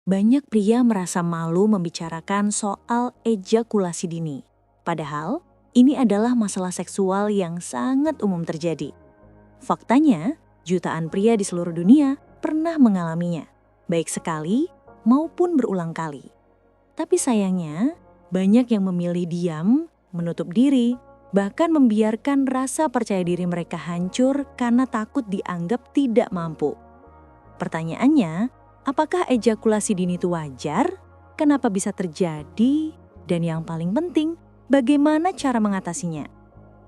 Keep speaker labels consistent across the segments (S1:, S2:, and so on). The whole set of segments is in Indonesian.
S1: Banyak pria merasa malu membicarakan soal ejakulasi dini. Padahal, ini adalah masalah seksual yang sangat umum terjadi. Faktanya, jutaan pria di seluruh dunia pernah mengalaminya, baik sekali maupun berulang kali. Tapi sayangnya, banyak yang memilih diam, menutup diri, bahkan membiarkan rasa percaya diri mereka hancur karena takut dianggap tidak mampu. Pertanyaannya, apakah ejakulasi dini itu wajar? Kenapa bisa terjadi? Dan yang paling penting, bagaimana cara mengatasinya?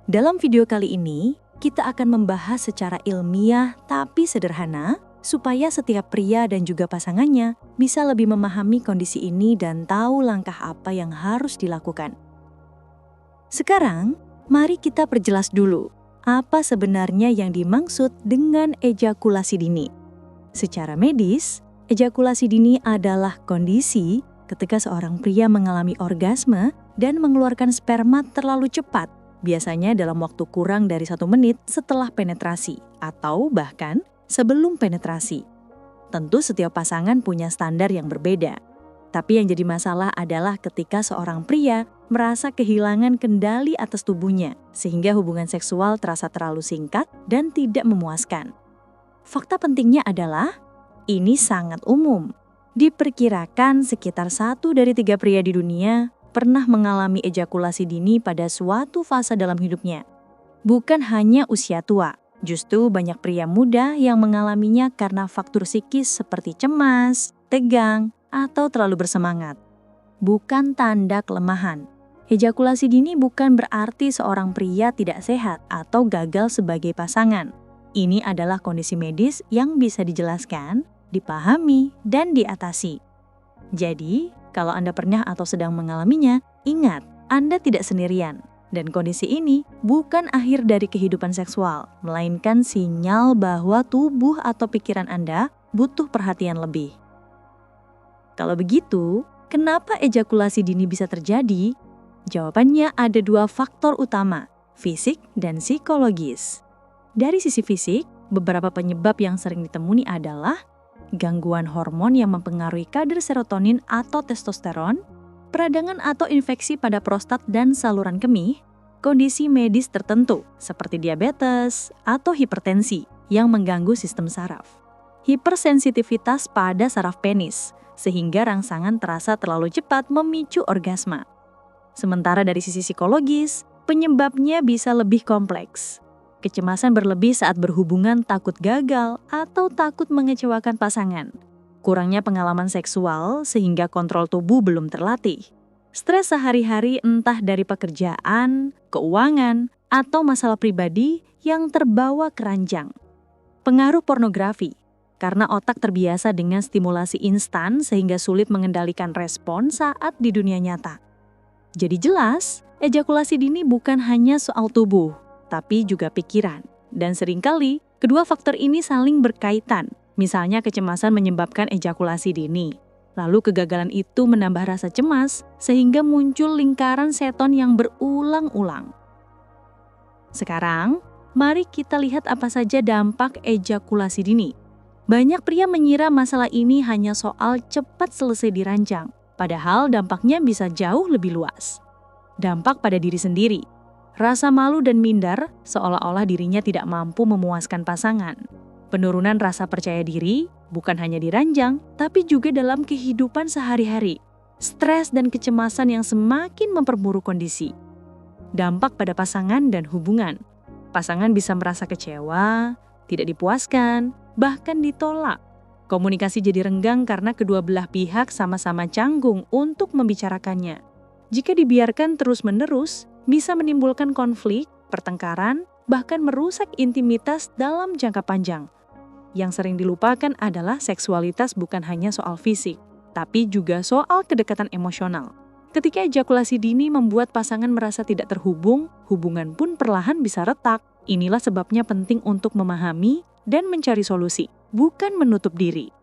S1: Dalam video kali ini, kita akan membahas secara ilmiah tapi sederhana, supaya setiap pria dan juga pasangannya bisa lebih memahami kondisi ini dan tahu langkah apa yang harus dilakukan. Sekarang, mari kita perjelas dulu, apa sebenarnya yang dimaksud dengan ejakulasi dini. Secara medis, ejakulasi dini adalah kondisi ketika seorang pria mengalami orgasme dan mengeluarkan sperma terlalu cepat, biasanya dalam waktu kurang dari 1 menit setelah penetrasi atau bahkan sebelum penetrasi. Tentu setiap pasangan punya standar yang berbeda. Tapi yang jadi masalah adalah ketika seorang pria merasa kehilangan kendali atas tubuhnya, sehingga hubungan seksual terasa terlalu singkat dan tidak memuaskan. Fakta pentingnya adalah, ini sangat umum. Diperkirakan sekitar 1 dari 3 pria di dunia pernah mengalami ejakulasi dini pada suatu fase dalam hidupnya. Bukan hanya usia tua, justru banyak pria muda yang mengalaminya karena faktor psikis seperti cemas, tegang, atau terlalu bersemangat. Bukan tanda kelemahan. Ejakulasi dini bukan berarti seorang pria tidak sehat atau gagal sebagai pasangan. Ini adalah kondisi medis yang bisa dijelaskan, dipahami, dan diatasi. Jadi, kalau Anda pernah atau sedang mengalaminya, ingat, Anda tidak sendirian. Dan kondisi ini bukan akhir dari kehidupan seksual, melainkan sinyal bahwa tubuh atau pikiran Anda butuh perhatian lebih. Kalau begitu, kenapa ejakulasi dini bisa terjadi? Jawabannya ada 2 faktor utama, fisik dan psikologis. Dari sisi fisik, beberapa penyebab yang sering ditemui adalah gangguan hormon yang mempengaruhi kadar serotonin atau testosteron, peradangan atau infeksi pada prostat dan saluran kemih, kondisi medis tertentu seperti diabetes atau hipertensi yang mengganggu sistem saraf, hipersensitivitas pada saraf penis, sehingga rangsangan terasa terlalu cepat memicu orgasme. Sementara dari sisi psikologis, penyebabnya bisa lebih kompleks. Kecemasan berlebih saat berhubungan takut gagal atau takut mengecewakan pasangan. Kurangnya pengalaman seksual sehingga kontrol tubuh belum terlatih. Stres sehari-hari entah dari pekerjaan, keuangan, atau masalah pribadi yang terbawa keranjang. Pengaruh pornografi, karena otak terbiasa dengan stimulasi instan sehingga sulit mengendalikan respon saat di dunia nyata. Jadi jelas, ejakulasi dini bukan hanya soal tubuh, tapi juga pikiran. Dan seringkali, kedua faktor ini saling berkaitan. Misalnya kecemasan menyebabkan ejakulasi dini. Lalu kegagalan itu menambah rasa cemas, sehingga muncul lingkaran seton yang berulang-ulang. Sekarang, mari kita lihat apa saja dampak ejakulasi dini. Banyak pria mengira masalah ini hanya soal cepat selesai diranjang, padahal dampaknya bisa jauh lebih luas. Dampak pada diri sendiri. Rasa malu dan minder seolah-olah dirinya tidak mampu memuaskan pasangan. Penurunan rasa percaya diri bukan hanya di ranjang, tapi juga dalam kehidupan sehari-hari. Stres dan kecemasan yang semakin memperburuk kondisi. Dampak pada pasangan dan hubungan. Pasangan bisa merasa kecewa, tidak dipuaskan, bahkan ditolak. Komunikasi jadi renggang karena kedua belah pihak sama-sama canggung untuk membicarakannya. Jika dibiarkan terus-menerus, bisa menimbulkan konflik, pertengkaran, bahkan merusak intimitas dalam jangka panjang. Yang sering dilupakan adalah seksualitas bukan hanya soal fisik, tapi juga soal kedekatan emosional. Ketika ejakulasi dini membuat pasangan merasa tidak terhubung, hubungan pun perlahan bisa retak. Inilah sebabnya penting untuk memahami dan mencari solusi, bukan menutup diri.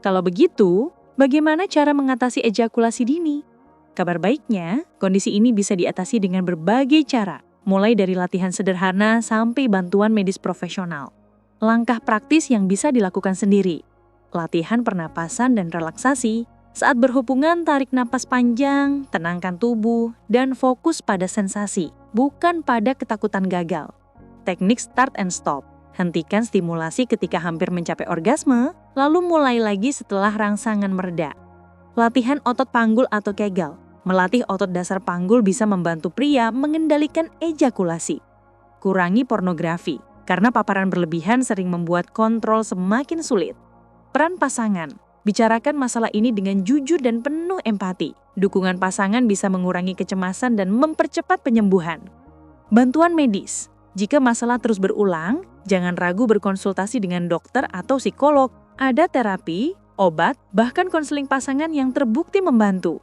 S1: Kalau begitu, bagaimana cara mengatasi ejakulasi dini? Kabar baiknya, kondisi ini bisa diatasi dengan berbagai cara, mulai dari latihan sederhana sampai bantuan medis profesional. Langkah praktis yang bisa dilakukan sendiri. latihan pernapasan dan relaksasi. Saat berhubungan, tarik napas panjang, tenangkan tubuh, dan fokus pada sensasi, bukan pada ketakutan gagal. Teknik start and stop. Hentikan stimulasi ketika hampir mencapai orgasme, lalu mulai lagi setelah rangsangan mereda. Latihan otot panggul atau Kegel. Melatih otot dasar panggul bisa membantu pria mengendalikan ejakulasi. Kurangi pornografi, karena paparan berlebihan sering membuat kontrol semakin sulit. Peran pasangan. Bicarakan masalah ini dengan jujur dan penuh empati. Dukungan pasangan bisa mengurangi kecemasan dan mempercepat penyembuhan. Bantuan medis. Jika masalah terus berulang, jangan ragu berkonsultasi dengan dokter atau psikolog. Ada terapi, obat, bahkan konseling pasangan yang terbukti membantu.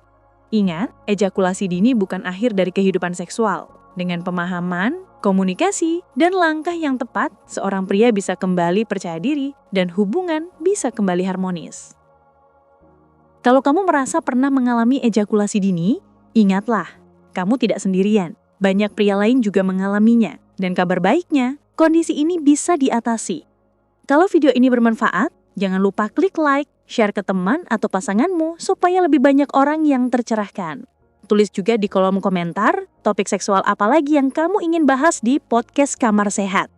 S1: Ingat, ejakulasi dini bukan akhir dari kehidupan seksual. Dengan pemahaman, komunikasi, dan langkah yang tepat, seorang pria bisa kembali percaya diri dan hubungan bisa kembali harmonis. Kalau kamu merasa pernah mengalami ejakulasi dini, ingatlah, kamu tidak sendirian. Banyak pria lain juga mengalaminya. Dan kabar baiknya, kondisi ini bisa diatasi. Kalau video ini bermanfaat, jangan lupa klik like, share ke teman atau pasanganmu supaya lebih banyak orang yang tercerahkan. Tulis juga di kolom komentar topik seksual apa lagi yang kamu ingin bahas di podcast Kamar Sehat.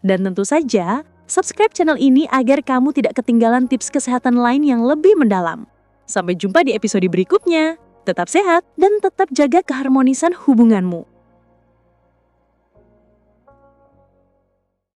S1: Dan tentu saja, subscribe channel ini agar kamu tidak ketinggalan tips kesehatan lain yang lebih mendalam. Sampai jumpa di episode berikutnya. Tetap sehat dan tetap jaga keharmonisan hubunganmu.